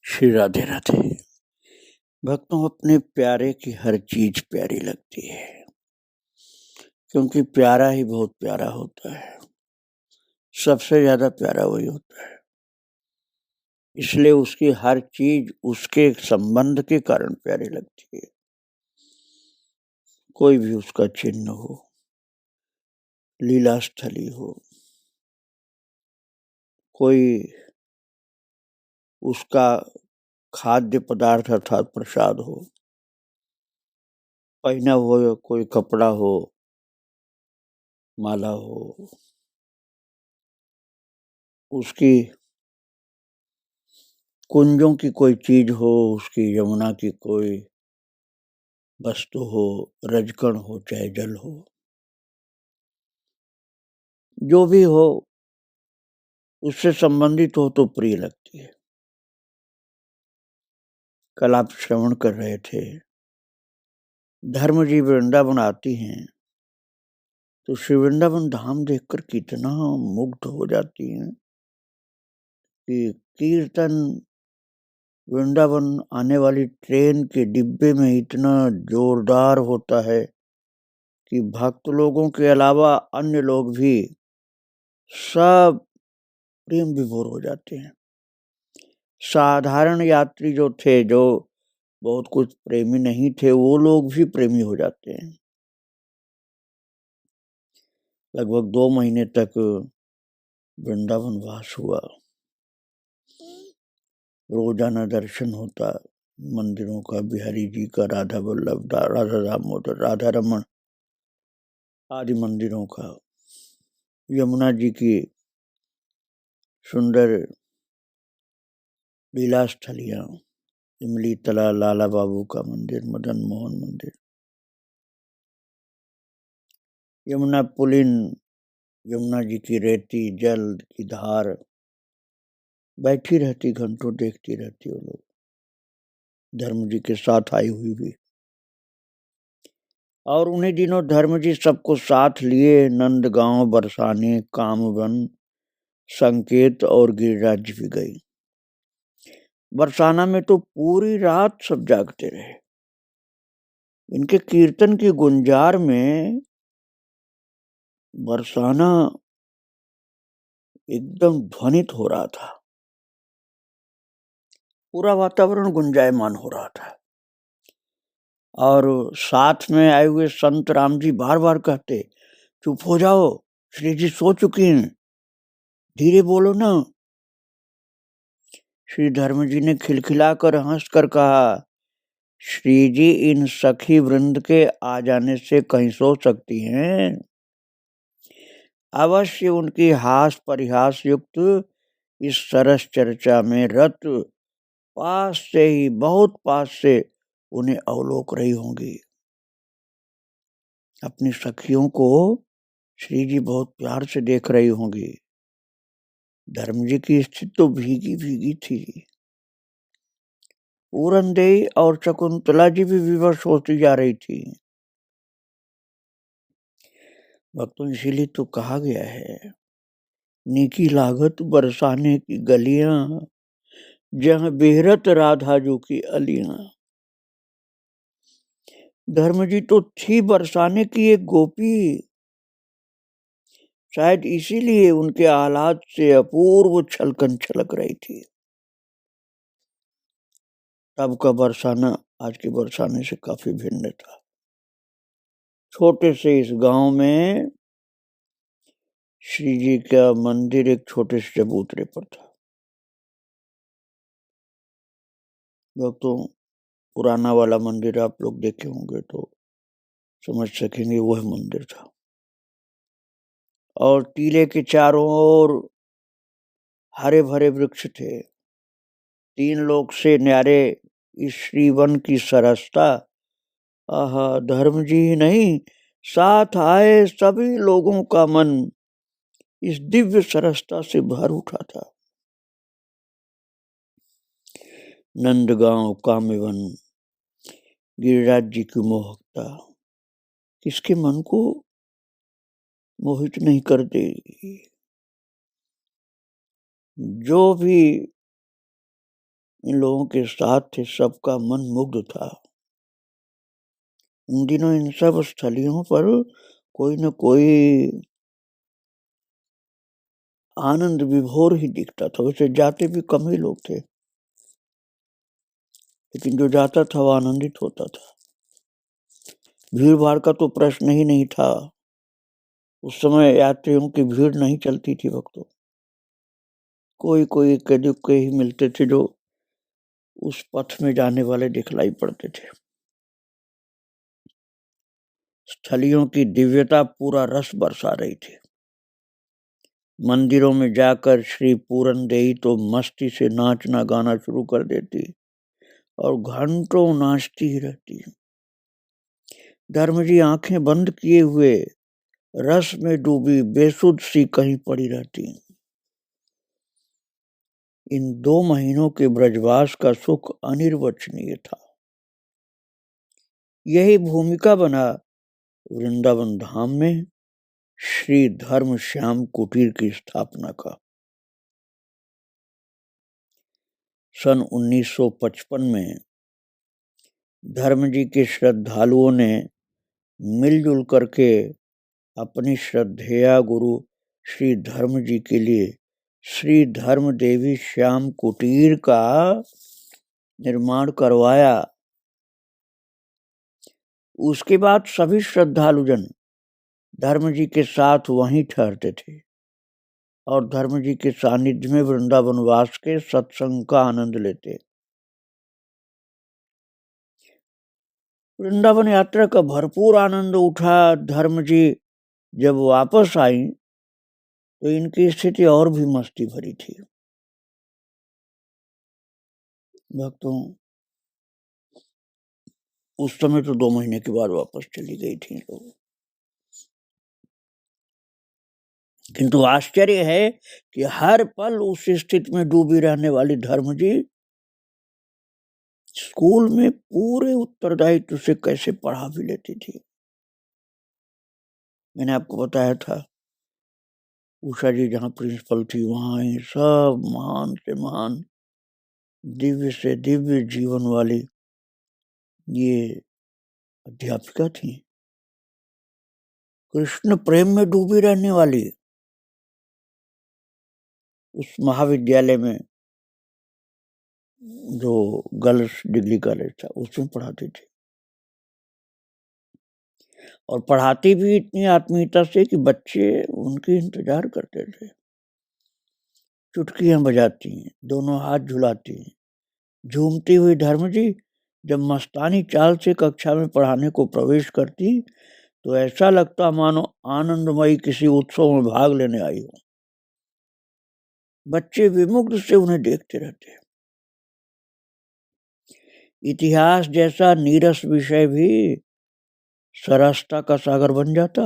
श्री राधे राधे। भक्तों, अपने प्यारे की हर चीज प्यारी लगती है, क्योंकि प्यारा ही बहुत प्यारा होता है। सबसे ज्यादा प्यारा वही होता है, इसलिए उसकी हर चीज उसके संबंध के कारण प्यारी लगती है। कोई भी उसका चिन्ह हो, लीला स्थली हो, कोई उसका खाद्य पदार्थ अर्थात प्रसाद हो, पहना हो, कोई कपड़ा हो, माला हो, उसकी कुंजों की कोई चीज हो, उसकी यमुना की कोई वस्तु हो, रजकण हो चाहे जल हो, जो भी हो उससे संबंधित हो तो प्रिय लगती है। कल आप श्रवण कर रहे थे, धर्म जी वृंदावन आती हैं तो श्री वृंदावन धाम देखकर कितना मुग्ध हो जाती हैं कि कीर्तन वृंदावन आने वाली ट्रेन के डिब्बे में इतना जोरदार होता है कि भक्त लोगों के अलावा अन्य लोग भी सब प्रेम विभोर हो जाते हैं। साधारण यात्री जो थे, जो बहुत कुछ प्रेमी नहीं थे, वो लोग भी प्रेमी हो जाते हैं। लगभग 2 महीने तक वृंदावन वास हुआ, रोजाना दर्शन होता मंदिरों का, बिहारी जी का, राधा वल्लभ, राधा दामोदर, राधा रमन आदि मंदिरों का, यमुना जी की सुंदर लीला स्थलियां, इमली तला, लाला बाबू का मंदिर, मदन मोहन मंदिर, यमुना पुलिन, यमुना जी की रेती, जल की धार बैठी रहती, घंटों देखती रहती वो लोग, धर्म जी के साथ आई हुई भी। और उन्हीं दिनों धर्म जी सबको साथ लिए नंदगांव, बरसाने, कामवन, संकेत और गिरिराज भी गई। बरसाना में तो पूरी रात सब जागते रहे। इनके कीर्तन की गुंजार में बरसाना एकदम ध्वनित हो रहा था, पूरा वातावरण गुंजायमान हो रहा था। और साथ में आए हुए संत राम जी बार बार कहते, चुप हो जाओ, श्री जी सो चुकी हैं, धीरे बोलो ना। श्री धर्म जी ने खिलखिलाकर हंसकर कहा, श्री जी इन सखी वृंद के आ जाने से कहीं सो सकती हैं? अवश्य उनकी हास परिहास युक्त इस सरस चर्चा में रत पास से ही, बहुत पास से उन्हें अवलोक रही होंगी। अपनी सखियों को श्री जी बहुत प्यार से देख रही होंगी। धर्म जी की स्थिति तो भीगी भीगी थी। पूरनदेई और शकुंतला जी भी विवश होती जा रही थी। भक्तों, इसीलिए तो कहा गया है, नीकी लागत बरसाने की गलियां, जहां बेहरत राधा जो की अलियां। धर्म जी तो थी बरसाने की एक गोपी, शायद इसीलिए उनके आह्लाद से अपूर्व छलकन छलक रही थी। तब का बरसाना आज के बरसाने से काफी भिन्न था। छोटे से इस गांव में श्री जी का मंदिर एक छोटे से चबूतरे पर था। दोस्तों, पुराना वाला मंदिर आप लोग देखे होंगे तो समझ सकेंगे वह मंदिर था। और टीले के चारों ओर हरे भरे वृक्ष थे। 3 लोक से न्यारे इस श्रीवन की सरसता, आहा, धर्म जी ही नहीं, साथ आए सभी लोगों का मन इस दिव्य सरसता से भर उठा था। नंदगांव, कामवन, गिरिराज जी की मोहकता किसके मन को मोहित नहीं कर देगी। जो भी इन लोगों के साथ थे, सबका मन मुग्ध था। इन दिनों इन सब स्थलियों पर कोई न कोई आनंद विभोर ही दिखता था। वैसे जाते भी कम ही लोग थे, लेकिन जो जाता था वो आनंदित होता था। भीड़ भाड़ का तो प्रश्न ही नहीं था। उस समय यात्रियों की भीड़ नहीं चलती थी भक्तों। कोई कोई इक्के दुक्के ही मिलते थे जो उस पथ में जाने वाले दिखलाई पड़ते थे। स्थलियों की दिव्यता पूरा रस बरसा रही थी। मंदिरों में जाकर श्री पूरन देई तो मस्ती से नाचना गाना शुरू कर देती और घंटों नाचती ही रहती। धर्म जी आंखें बंद किए हुए रस में डूबी बेसुध सी कहीं पड़ी रहती। इन 2 महीनों के ब्रजवास का सुख अनिर्वचनीय था। यही भूमिका बना वृंदावन धाम में श्री धर्म श्याम कुटीर की स्थापना का। सन 1955 में धर्म जी के श्रद्धालुओं ने मिलजुल करके अपनी श्रद्धेया गुरु श्री धर्म जी के लिए श्री धर्म देवी श्याम कुटीर का निर्माण करवाया। उसके बाद सभी श्रद्धालुजन धर्म जी के साथ वहीं ठहरते थे और धर्म जी के सानिध्य में वृंदावन वास के सत्संग का आनंद लेते। वृंदावन यात्रा का भरपूर आनंद उठा। धर्म जी जब वापस आई तो इनकी स्थिति और भी मस्ती भरी थी। भक्तों, उस समय तो 2 महीने के बाद वापस चली गई थी लोग। किंतु आश्चर्य है कि हर पल उस स्थिति में डूबी रहने वाली धर्म जी स्कूल में पूरे उत्तरदायित्व से कैसे पढ़ा भी लेती थी। मैंने आपको बताया था उषा जी जहाँ प्रिंसिपल थी वहां सब महान से महान दिव्य से दिव्य जीवन वाली ये अध्यापिका थी। कृष्ण प्रेम में डूबी रहने वाली उस महाविद्यालय में जो गर्ल्स डिग्री कॉलेज था उसमें पढ़ाती थी और पढ़ाती भी इतनी आत्मीयता से कि बच्चे उनकी इंतजार करते थे। चुटकियां बजाती हैं, दोनों हाथ झुलाती हैं। झूमती हुई धर्म जी जब मस्तानी चाल से कक्षा में पढ़ाने को प्रवेश करती तो ऐसा लगता मानो आनंदमयी किसी उत्सव में भाग लेने आई हो। बच्चे विमुग्ध से उन्हें देखते रहते। इतिहास जैसा नीरस विषय भी सरसता का सागर बन जाता,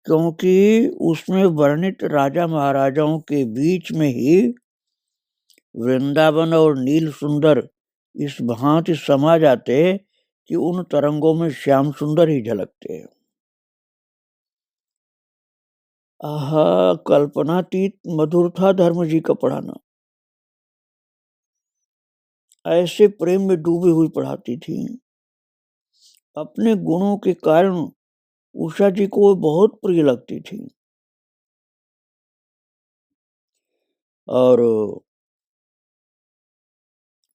क्योंकि उसमें वर्णित राजा महाराजाओं के बीच में ही वृंदावन और नील सुंदर इस भांति समा जाते कि उन तरंगों में श्याम सुंदर ही झलकते। आहा, कल्पनातीत मधुर था धर्म जी का पढ़ाना। ऐसे प्रेम में डूबी हुई पढ़ाती थी। अपने गुणों के कारण उषा जी को बहुत प्रिय लगती थी और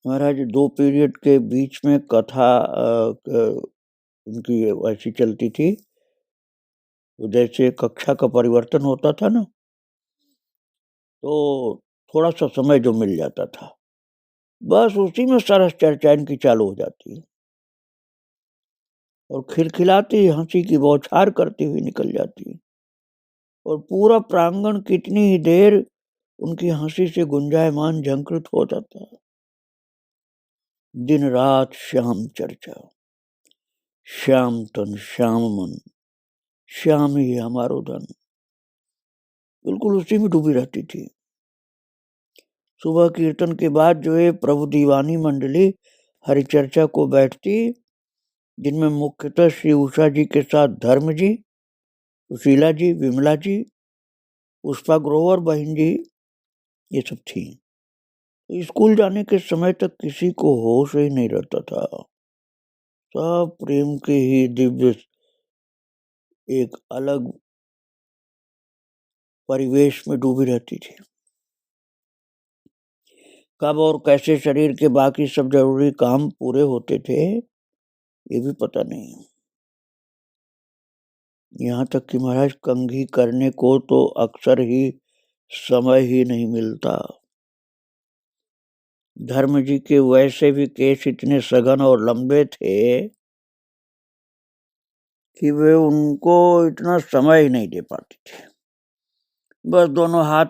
महाराज 2 पीरियड के बीच में कथा उनकी ऐसी चलती थी। तो जैसे कक्षा का परिवर्तन होता था ना, तो थोड़ा सा समय जो मिल जाता था बस उसी में सरस चर्चा इनकी चालू हो जाती है और खिलखिलाती हंसी की बौछार करती हुई निकल जाती है और पूरा प्रांगण कितनी ही देर उनकी हंसी से गुंजायमान झंकृत हो जाता है। दिन रात श्याम चर्चा, श्याम तन श्याम मन, श्याम ही हमारो धन, बिल्कुल उसी में डूबी रहती थी। सुबह कीर्तन के बाद जो है प्रभु दीवानी मंडली हरिचर्चा को बैठती, जिनमें मुख्यतः श्री उषा जी के साथ धर्म जी, सुशीला जी, विमला जी, पुष्पा ग्रोवर बहन जी ये सब थी। स्कूल जाने के समय तक किसी को होश ही नहीं रहता था। सब प्रेम के ही दिव्य एक अलग परिवेश में डूबी रहती थी। कब और कैसे शरीर के बाकी सब जरूरी काम पूरे होते थे ये भी पता नहीं। यहाँ तक कि महाराज कंघी करने को तो अक्सर ही समय ही नहीं मिलता। धर्म जी के वैसे भी केस इतने सघन और लंबे थे कि वे उनको इतना समय ही नहीं दे पाती थी। बस दोनों हाथ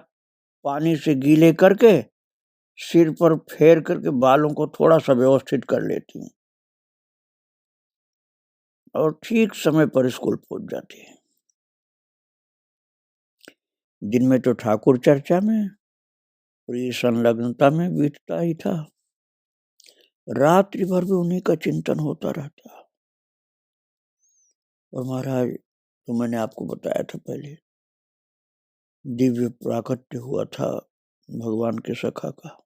पानी से गीले करके सिर पर फेर करके बालों को थोड़ा सा व्यवस्थित कर लेती और ठीक समय पर स्कूल पहुंच जाती। दिन में तो ठाकुर चर्चा में पूरी संलग्नता में बीतता ही था। रात्रि भर भी उन्हीं का चिंतन होता रहता। और महाराज तो मैंने आपको बताया था पहले, दिव्य प्राकट्य हुआ था भगवान के सखा का।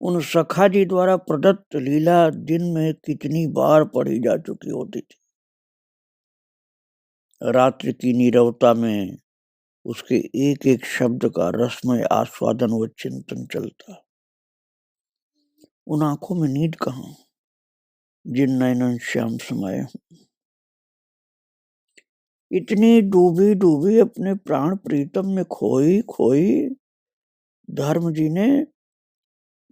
उन सखा जी द्वारा प्रदत्त लीला दिन में कितनी बार पढ़ी जा चुकी होती थी। रात्रि की नीरवता में उसके एक एक शब्द का रसमय आस्वादन व चिंतन चलता। उन आंखों में नींद कहाँ, जिन नयनन श्याम समाये हूं। इतनी डूबी डूबी अपने प्राण प्रीतम में खोई खोई धर्म जी ने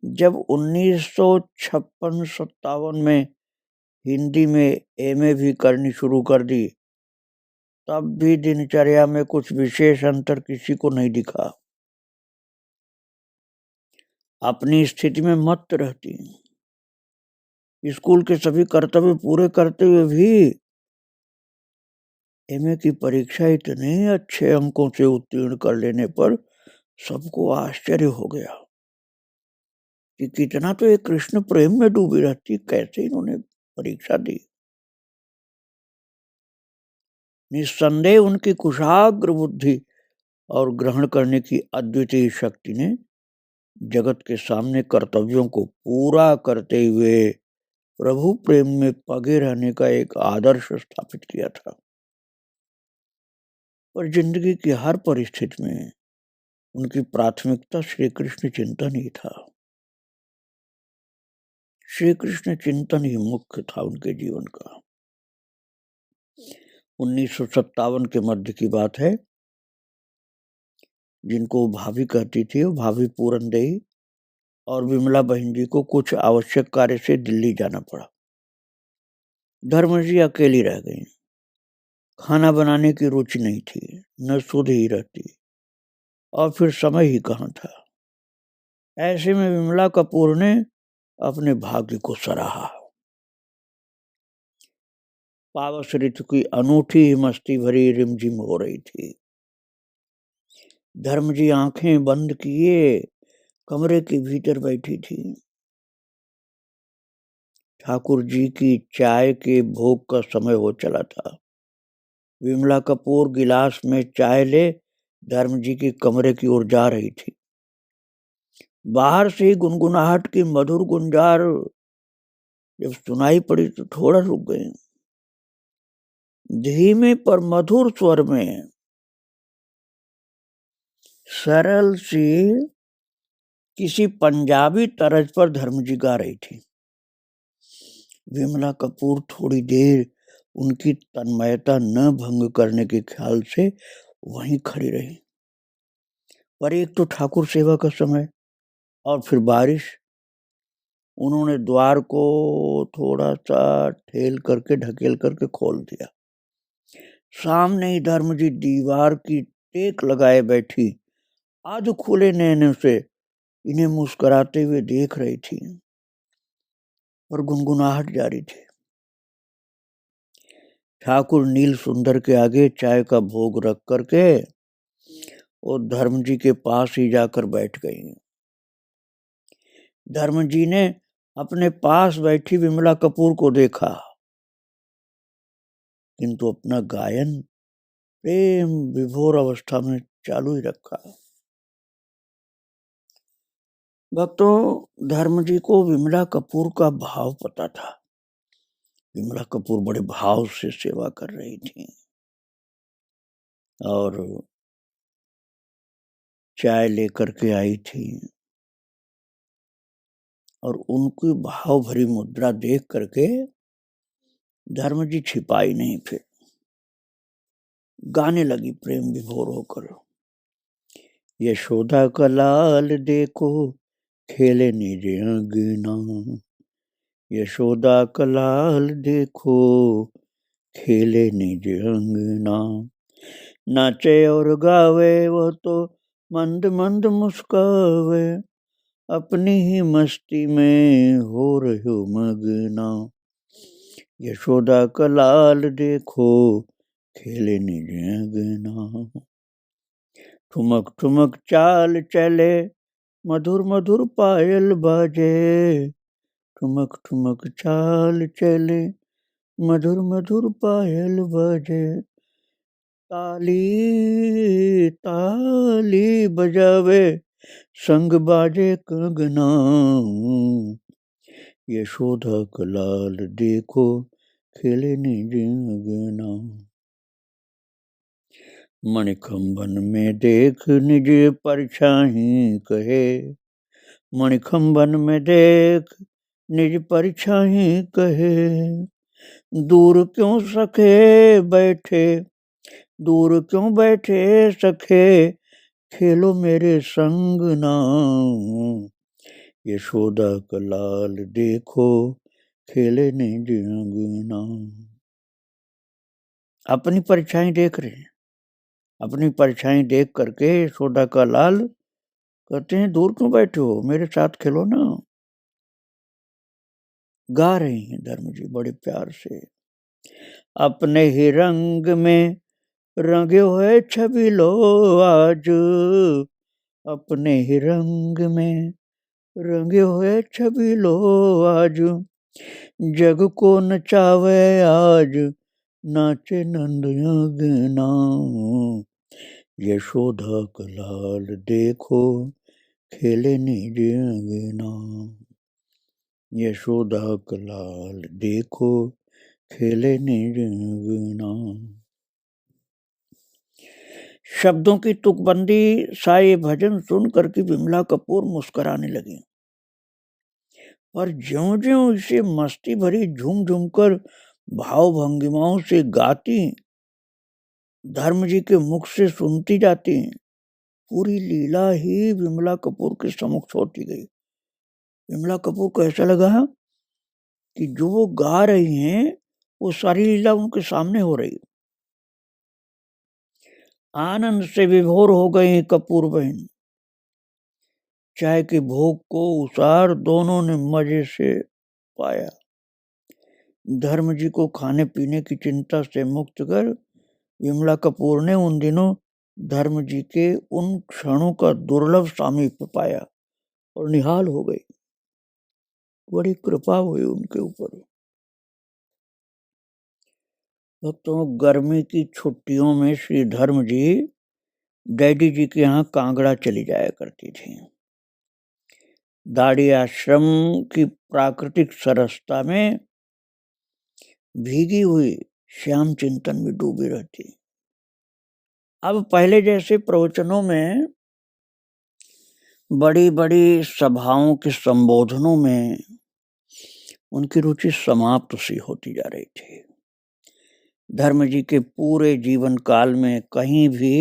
जब 1956-57 में हिंदी में एमए भी करनी शुरू कर दी, तब भी दिनचर्या में कुछ विशेष अंतर किसी को नहीं दिखा। अपनी स्थिति में मत रहती। स्कूल के सभी कर्तव्य पूरे करते हुए भी एमए की परीक्षा इतने अच्छे अंकों से उत्तीर्ण कर लेने पर सबको आश्चर्य हो गया कि कितना तो एक कृष्ण प्रेम में डूबी रहती, कैसे इन्होंने परीक्षा दी। निस्संदेह उनकी कुशाग्र बुद्धि और ग्रहण करने की अद्वितीय शक्ति ने जगत के सामने कर्तव्यों को पूरा करते हुए प्रभु प्रेम में पगे रहने का एक आदर्श स्थापित किया था। पर जिंदगी की हर परिस्थिति में उनकी प्राथमिकता श्री कृष्ण चिंतन ही था। श्री कृष्ण चिंतन ही मुख्य था उनके जीवन का। 1957 के मध्य की बात है। जिनको भाभी कहती थी वो भाभी पूरनदेही और विमला बहन जी को कुछ आवश्यक कार्य से दिल्ली जाना पड़ा। धर्म जी अकेली रह गई। खाना बनाने की रुचि नहीं थी, न सुध ही रहती और फिर समय ही कहाँ था। ऐसे में विमला कपूर ने अपने भाग्य को सराहा। पावस ऋतु की अनूठी मस्ती भरी रिमझिम हो रही थी। धर्म जी आंखें बंद किए कमरे के भीतर बैठी थी। ठाकुर जी की चाय के भोग का समय हो चला था। विमला कपूर गिलास में चाय ले धर्म जी के कमरे की ओर जा रही थी। बाहर से ही गुनगुनाहट की मधुर गुंजार जब सुनाई पड़ी तो थोड़ा रुक गए। धीमे पर मधुर स्वर में सरल सी किसी पंजाबी तर्ज पर धर्म जी गा रही थी। विमला कपूर थोड़ी देर उनकी तन्मयता न भंग करने के ख्याल से वहीं खड़ी रही। पर एक तो ठाकुर सेवा का समय और फिर बारिश। उन्होंने द्वार को थोड़ा सा ठेल करके ढकेल करके खोल दिया। सामने ही धर्म जी दीवार की टेक लगाए बैठी आध खुले नैनों से इन्हें मुस्कुराते हुए देख रही थी और गुनगुनाहट जारी थी। ठाकुर नील सुंदर के आगे चाय का भोग रख करके और धर्म जी के पास ही जाकर बैठ गई। धर्म जी ने अपने पास बैठी विमला कपूर को देखा, किंतु अपना गायन प्रेम विभोर अवस्था में चालू ही रखा। भक्तों, धर्म जी को विमला कपूर का भाव पता था। विमला कपूर बड़े भाव से सेवा कर रही थी और चाय लेकर के आई थी और उनकी भाव भरी मुद्रा देख करके धर्म जी छिपाई नहीं, फिर गाने लगी प्रेम विभोर होकर। यशोदा का लाल देखो खेले निज अंगना, यशोदा का लाल देखो खेले निज अंगना। नाचे और गावे वो तो मंद मंद मुस्कावे, अपनी ही मस्ती में हो रहे मगना। यशोदा का लाल देखो खेले निज अंगना। ठुमक ठुमक चाल चले मधुर मधुर पायल बाजे, ठुमक ठुमक चाल चले मधुर मधुर पायल बाजे। ताली ताली बजावे संग बाजे कंगना, यशोदा का लाल देखो खेले निज अंगना। मणिखंबन में देख निज परछाई कहे, मणिखंबन में देख निज परछाई कहे। दूर क्यों सखे बैठे, दूर क्यों बैठे सखे, खेलो मेरे संग ना। यशोदा का लाल देखो खेले निज अंगना। अपनी परछाई देख रहे हैं, अपनी परछाई देख करके यशोदा का लाल कहते हैं दूर क्यों बैठे हो, मेरे साथ खेलो ना। गा रही हैं धर्म जी बड़े प्यार से। अपने ही रंग में रंगे हुए छवि लो आज, अपने ही रंग में रंगे हुए छवि लो आज। जग को नचावे आज नाचे नंद अंगना, यशोदा का लाल देखो खेले निज अंगना। यशोदा का लाल देखो खेले निज अंगना। शब्दों की तुकबंदी सा ये भजन सुन करके विमला कपूर मुस्कुराने लगी और ज्यों ज्यों इसे मस्ती भरी झूम झूम कर भाव भंगिमाओं से गाती, धर्म जी के मुख से सुनती जाती, पूरी लीला ही विमला कपूर के सम्मुख होती गई। विमला कपूर को ऐसा लगा कि जो वो गा रही हैं वो सारी लीला उनके सामने हो रही। आनंद से विभोर हो गई कपूर बहन। चाय के भोग को उसार दोनों ने मजे से पाया। धर्म जी को खाने पीने की चिंता से मुक्त कर विमला कपूर ने उन दिनों धर्म जी के उन क्षणों का दुर्लभ सामीप्य पाया और निहाल हो गई। बड़ी कृपा हुई उनके ऊपर। तो गर्मी की छुट्टियों में श्री धर्म जी डैडी जी के यहाँ कांगड़ा चली जाया करती थी। दाड़ी आश्रम की प्राकृतिक सरसता में भीगी हुई श्याम चिंतन में डूबी रहती। अब पहले जैसे प्रवचनों में बड़ी बड़ी सभाओं के संबोधनों में उनकी रुचि समाप्त सी होती जा रही थी। धर्म जी के पूरे जीवन काल में कहीं भी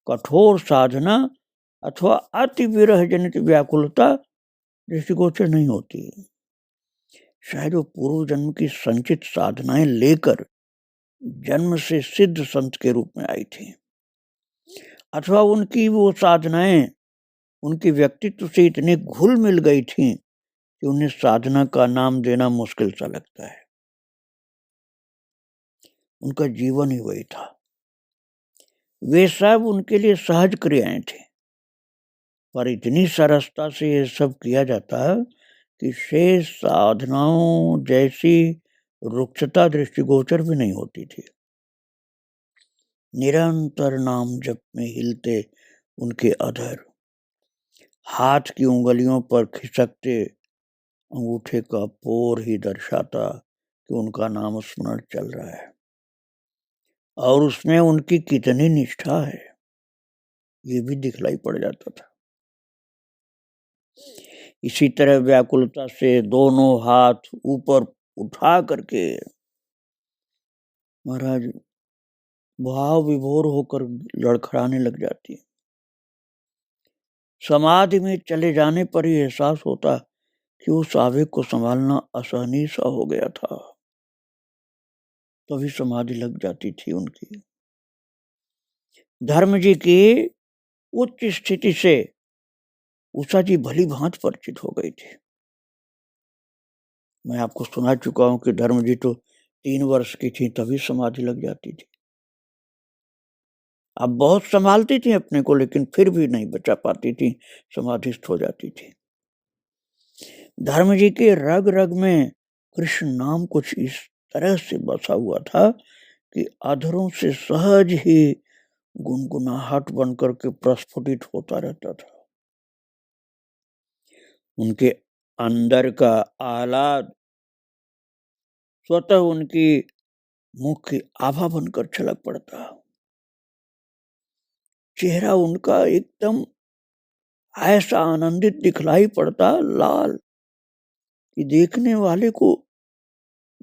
कठोर साधना अथवा अति विरह जनित व्याकुलता दृष्टिगोचर नहीं होती। शायद वो पूर्व जन्म की संचित साधनाएं लेकर जन्म से सिद्ध संत के रूप में आई थी, अथवा उनकी वो साधनाएं उनके व्यक्तित्व से इतनी घुल मिल गई थी कि उन्हें साधना का नाम देना मुश्किल सा लगता है। उनका जीवन ही वही था। वे सब उनके लिए सहज क्रियाएं थी, पर इतनी सरसता से ये सब किया जाता है कि शेष साधनाओं जैसी रुक्षता दृष्टिगोचर भी नहीं होती थी। निरंतर नाम जप में हिलते उनके अधर, हाथ की उंगलियों पर खिसकते अंगूठे का पोर ही दर्शाता कि उनका नाम स्मरण चल रहा है और उसमें उनकी कितनी निष्ठा है ये भी दिखलाई पड़ जाता था। इसी तरह व्याकुलता से दोनों हाथ ऊपर उठा करके महाराज भाव विभोर होकर लड़खड़ाने लग जाती है। समाधि में चले जाने पर ही एहसास होता कि उस आवेग को संभालना असहनीय सा हो गया था, तभी समाधि लग जाती थी उनकी। धर्म जी की उच्च स्थिति से उषा जी भली भांत परिचित हो गई थी। मैं आपको सुना चुका हूं कि धर्म जी तो 3 वर्ष की थी तभी समाधि लग जाती थी। अब बहुत संभालती थी अपने को लेकिन फिर भी नहीं बचा पाती थी, समाधिस्थ हो जाती थी। धर्म जी के रग रग में कृष्ण नाम कुछ इस तरह से बसा हुआ था कि अधरों से सहज ही गुनगुनाहट बनकर के प्रस्फुटित होता रहता था। उनके अंदर का आह्लाद स्वतः उनकी मुख की आभा बनकर छलक पड़ता। चेहरा उनका एकदम ऐसा आनंदित दिखलाई पड़ता, लाल, कि देखने वाले को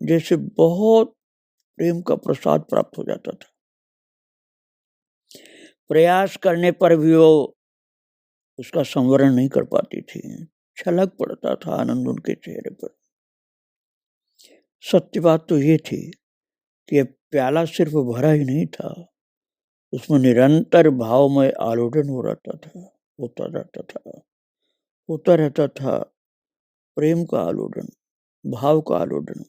जैसे बहुत प्रेम का प्रसाद प्राप्त हो जाता था। प्रयास करने पर भी वो उसका संवरण नहीं कर पाती थी, छलक पड़ता था आनंद उनके चेहरे पर। सत्य बात तो ये थी कि प्याला सिर्फ भरा ही नहीं था, उसमें निरंतर भावमय आलोडन होता रहता था प्रेम का आलोडन, भाव का आलोडन,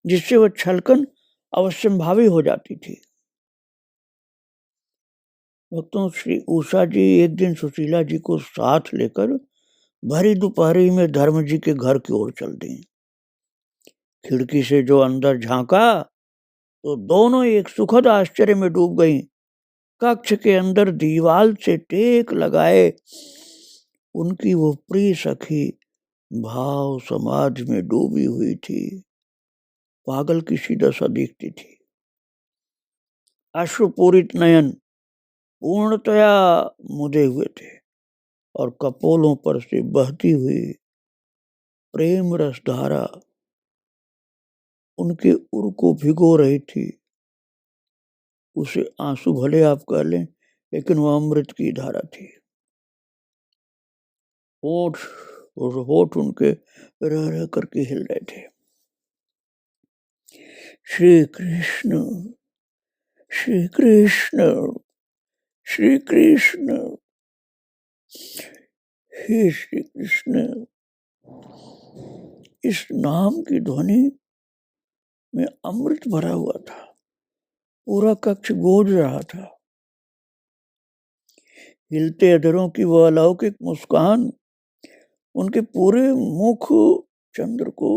जिससे वह छलकन अवश्यंभावी हो जाती थी। भक्तों, श्री उषा जी एक दिन सुशीला जी को साथ लेकर भरी दोपहरी में धर्म जी के घर की ओर चल दी। खिड़की से जो अंदर झांका तो दोनों एक सुखद आश्चर्य में डूब गईं। कक्ष के अंदर दीवाल से टेक लगाए उनकी वो प्रिय सखी भाव समाधि में डूबी हुई थी, पागल की सी दशा दिखती थी। अश्रुपूरित नयन पूर्णतया मुदे हुए थे और कपोलों पर से बहती हुई प्रेम रस धारा उनके उर को भिगो रही थी। उसे आंसू भले आप कह लें, लेकिन वह अमृत की धारा थी। होठ उनके रह रह करके हिल रहे थे। श्री कृष्ण श्री कृष्ण श्री कृष्ण, हे श्री कृष्ण, इस नाम की ध्वनि में अमृत भरा हुआ था। पूरा कक्ष गूंज रहा था। हिलते अधरों की वह अलौकिक मुस्कान उनके पूरे मुख चंद्र को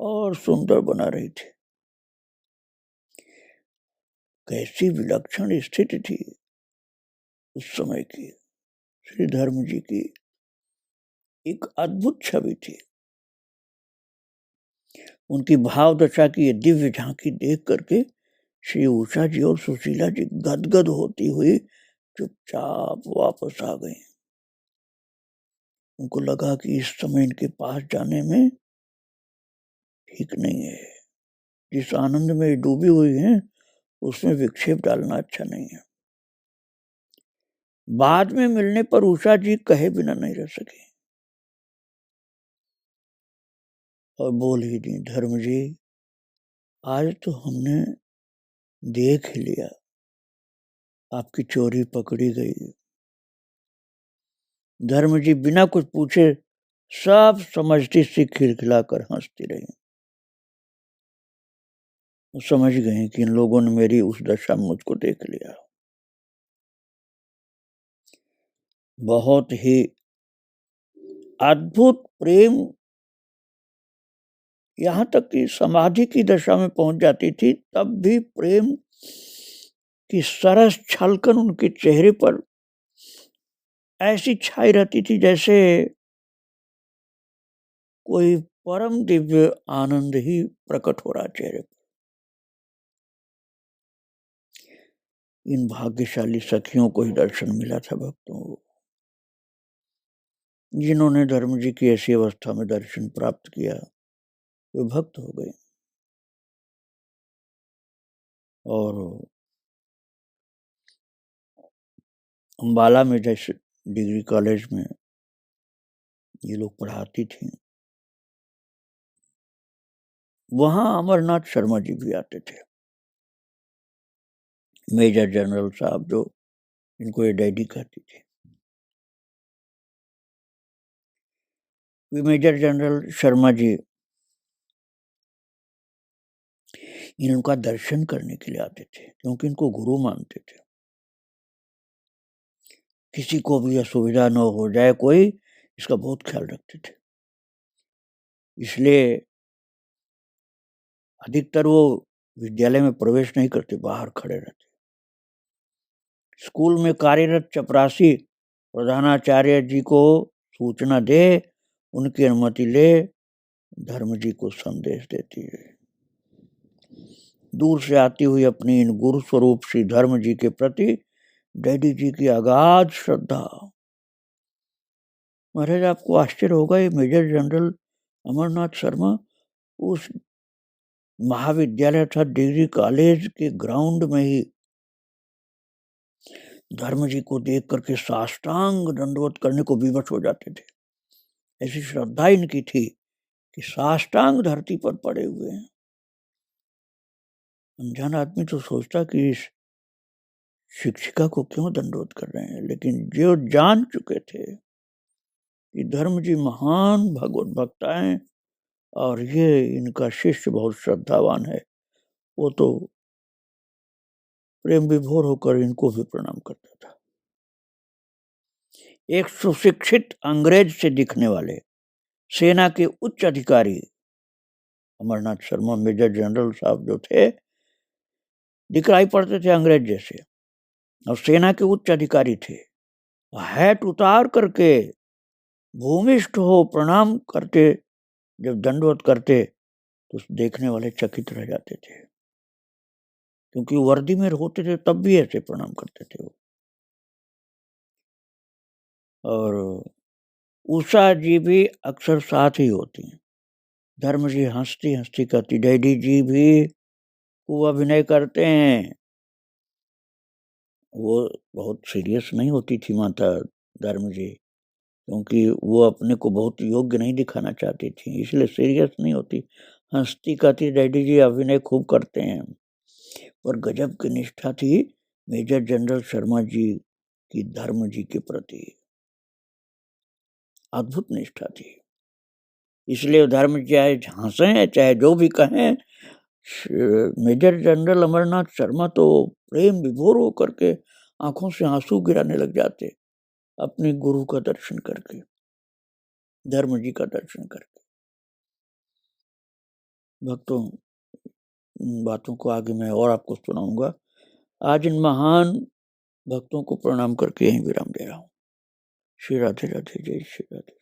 और सुंदर बना रही थी। कैसी विलक्षण स्थिति थी उस समय की। श्री धर्म जी की एक अद्भुत छवि थी। उनकी भाव दशा की ये दिव्य झांकी देख करके श्री उषा जी और सुशीला जी गदगद होती हुई चुपचाप वापस आ गई। उनको लगा कि इस समय इनके पास जाने में ठीक नहीं है। जिस आनंद में डूबी हुई हैं उसमें विक्षेप डालना अच्छा नहीं है। बाद में मिलने पर उषा जी कहे बिना नहीं रह सके और बोल ही दी, धर्म जी आज तो हमने देख ही लिया, आपकी चोरी पकड़ी गई। धर्म जी बिना कुछ पूछे सब समझती सी खिलखिलाकर हंसती रही। समझ गए कि इन लोगों ने मेरी उस दशा में मुझको देख लिया। बहुत ही अद्भुत प्रेम, यहाँ तक कि समाधि की दशा में पहुंच जाती थी तब भी प्रेम की सरस छलकन उनके चेहरे पर ऐसी छाई रहती थी जैसे कोई परम दिव्य आनंद ही प्रकट हो रहा चेहरे पर। इन भाग्यशाली सखियों को ही दर्शन मिला था भक्तों को, जिन्होंने धर्म जी की ऐसी अवस्था में दर्शन प्राप्त किया, वे भक्त हो गए। और अम्बाला में जैसे डिग्री कॉलेज में ये लोग पढ़ाती थी, वहां अमरनाथ शर्मा जी भी आते थे, मेजर जनरल साहब, जो इनको ये डैडी कहती थी। मेजर जनरल शर्मा जी इनका दर्शन करने के लिए आते थे, क्योंकि इनको गुरु मानते थे। किसी को भी असुविधा न हो जाए कोई, इसका बहुत ख्याल रखते थे। इसलिए अधिकतर वो विद्यालय में प्रवेश नहीं करते, बाहर खड़े रहते। स्कूल में कार्यरत चपरासी प्रधानाचार्य जी को सूचना दे, उनकी अनुमति ले, धर्म जी को संदेश देती है। दूर से आती हुई अपनी इन गुरु स्वरूप श्री धर्म जी के प्रति डैडी जी की अगाध श्रद्धा। महाराज, आपको आश्चर्य होगा, ये मेजर जनरल अमरनाथ शर्मा उस महाविद्यालय अर्थात डिग्री कॉलेज के ग्राउंड में ही धर्म जी को देख करके साष्टांग दंडवत करने को विवश हो जाते थे। ऐसी श्रद्धा इनकी थी कि साष्टांग धरती पर पड़े हुए हैं। अनजान आदमी तो सोचता कि इस शिक्षिका को क्यों दंडवत कर रहे हैं, लेकिन जो जान चुके थे कि धर्म जी महान भगवत भक्त हैं और ये इनका शिष्य बहुत श्रद्धावान है, वो तो प्रेम विभोर होकर इनको भी प्रणाम करता था। एक सुशिक्षित अंग्रेज से दिखने वाले सेना के उच्च अधिकारी अमरनाथ शर्मा मेजर जनरल साहब जो थे, दिखाई पड़ते थे अंग्रेज जैसे, और सेना के उच्च अधिकारी थे। हैट उतार करके भूमिष्ठ हो प्रणाम करते, जब दंडवत करते तो देखने वाले चकित रह जाते थे, क्योंकि वर्दी में होते थे तब भी ऐसे प्रणाम करते थे वो। और उषा जी भी अक्सर साथ ही होती हैं। धर्म जी हंसती हंसती कहती, डैडी जी भी वो अभिनय करते हैं। वो बहुत सीरियस नहीं होती थी माता धर्म जी, क्योंकि वो अपने को बहुत योग्य नहीं दिखाना चाहती थी, इसलिए सीरियस नहीं होती। हंसती कहती, डैडी जी अभिनय खूब करते हैं। और गजब की निष्ठा थी मेजर जनरल शर्मा जी की धर्म जी के प्रति, अद्भुत निष्ठा थी। इसलिए धर्म चाहे हंसे चाहे जो भी कहें, मेजर जनरल अमरनाथ शर्मा तो प्रेम विभोर होकर के आंखों से आंसू गिराने लग जाते अपने गुरु का दर्शन करके, धर्म जी का दर्शन करके। भक्तों, बातों को आगे मैं और आपको सुनाऊंगा। आज इन महान भक्तों को प्रणाम करके यहीं विराम दे रहा हूँ। श्री राधे राधे, जय श्री राधे।